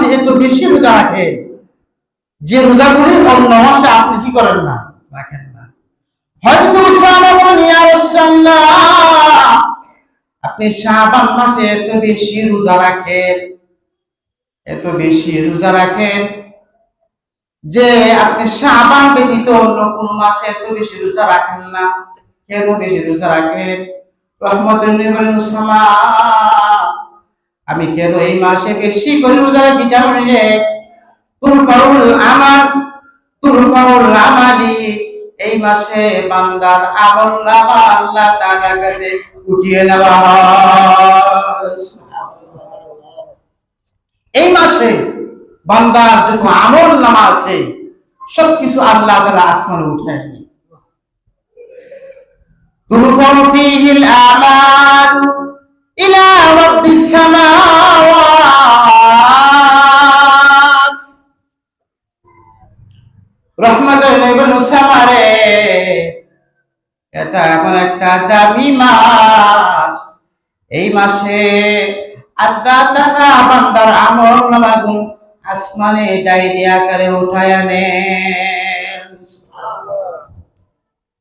মাসে এত বেশি রোজা রাখেন যে রোজাগুলি অন্য মাসে আপনি কি করেন না, রাখেন না। হয়তো উসামা বলেন, ইয়া রাসূলুল্লাহ, আপনি শাবান মাসে এত বেশি রোজা রাখেন, এত বেশি রোজা রাখেন যে আপনি শাবান ব্যতীত অন্য কোন মাসে এত বেশি রোজা রাখেন না, কেন বেশি রোজা রাখেন? রহমতুল্লাহ বলেন, উসামা, আমি কেন এই মাসে বেশি করে রোজা রাখি জানেন রে? তুরফাউল আমালি, এই মাসে বান্দার আমল নামা আল্লাহ তাআলার কাছে উঠিয়ে নেওয়া হয়। এই মাসে বান্দার যত আমল নামা আছে সবকিছু আল্লাহ তাআলা আসমানে উঠায় নেয়। তুরফাউ ফীহিল আমাল ইলা রাব্বিস সামাওয়াত। রহমতুল্লাহ ইবনে উসামা রে, এটা এমন একটা দামি মাস, এই মাসে আল্লাহ তাআলা বান্দার আমল নামাগুলো আসমানে ডায়েরি আকারে উঠায় আনেন।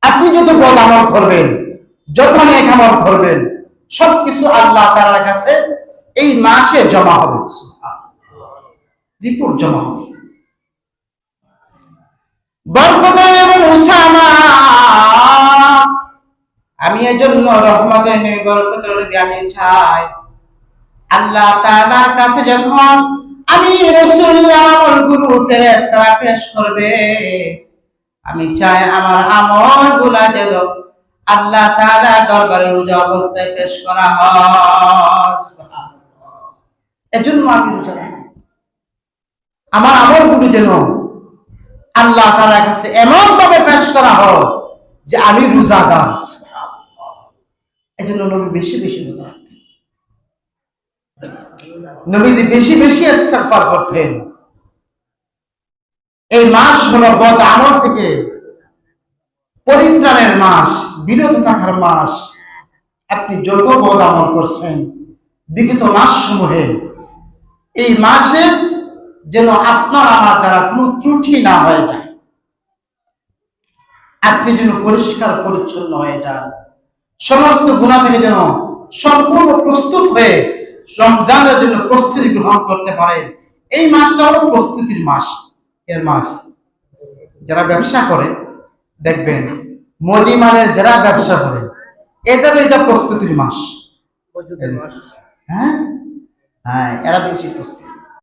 আপনি যত বদ আমল করবেন, যত নেক আমল করবেন, সবকিছু আল্লাহ তাআলার কাছে এই মাসে জমা হবে, রিপোর্ট জমা হবে। বরকতের এবং উসামা, আমি এজন্য রহমতের নবী, বরকতের নবী আমি চাই আল্লাহ তাআলার কাছে যখন আমি রাসূলুল্লাহ আমলগুলো ফেরেশতারা পেশ করবে, আমি চাই আমার আমলগুলো যেন আল্লাহ তাআলার দরবারে রোজা অবস্থায় পেশ করা হয়। সুবহানাল্লাহ। এজন্য আমি রোজা রাখি, আমার আমলগুলো যেন আল্লাহ তাআলার কাছে এমন ভাবে পেশ করা হয় যে আমি রোজাদার। এজন্য নবী বেশি বেশি রোজা রাখতেন, নবীজি বেশি বেশি ইস্তিগফার করতেন। এই মাস হলো বদ আমল থেকে পরিত্রাণের মাস, বিরত থাকার মাস। আপনি যত বদ আমল করছেন বিগত মাস সমূহে, এই মাসে যেন আপনার আমার দ্বারা কোনো ত্রুটি না হয়ে যায়, আপনি যেন পরিষ্কার পরিচ্ছন্ন হয়ে যান, সমস্ত গুনাহ থেকে যেন সম্পূর্ণ প্রস্তুত হয়ে রমজানের জন্য প্রস্তুতি গ্রহণ করতে পারেন। এই মাসটা হলো প্রস্তুতির মাস, এর মাস। যারা ব্যবসা করে দেখবেন, মুদিমানের যারা ব্যবসা করে, এদের এটা প্রস্তুতির মাস। হ্যাঁ হ্যাঁ, এরা বেশি প্রস্তুতি।